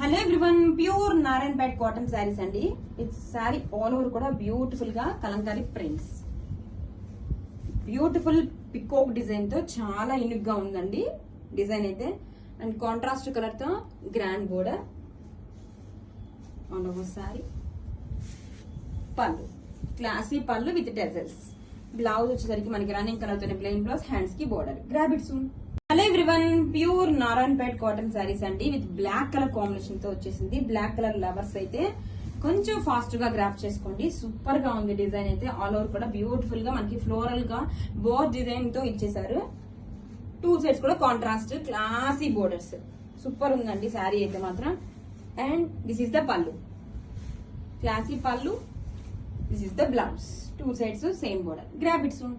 Hello everyone, pure Narayanpet cotton saris అండి. It's sari all over కూడా beautiful గా Kalamkari prints, beautiful peacock design తో చాలా యూనిక్ గా ఉందండి డిజైన్ అయితే. అండ్ కాంట్రాస్ట్ కలర్ తో grand border all over sari. పళ్ళు క్లాసీ పళ్ళు విత్ టెజల్స్. బ్లౌజ్ వచ్చేసరికి మనకి రన్నింగ్ కలర్ తోనే ప్లెయిన్ బ్లౌజ్, హ్యాండ్స్ కి border. Grab it soon. Hello everyone, pure Narayanpet cotton saris అండి విత్ బ్లాక్ కలర్ కాంబినేషన్ తో వచ్చేసింది. బ్లాక్ కలర్ లవర్స్ అయితే కొంచెం ఫాస్ట్ గా గ్రాప్ చేసుకోండి. సూపర్ గా ఉంది డిజైన్ అయితే. ఆల్ ఓవర్ కూడా బ్యూటిఫుల్ గా మనకి ఫ్లోరల్ గా బోర్డ్ డిజైన్ తో ఇచ్చేసారు. టూ సైడ్స్ కూడా కాంట్రాస్ట్ క్లాసీ బోర్డర్స్. సూపర్ ఉందండి శారీ అయితే మాత్రం. అండ్ దిస్ ఇస్ ద పళ్ళు, క్లాసీ పళ్ళు. This is the blouse. Two sides same border. Grab it soon.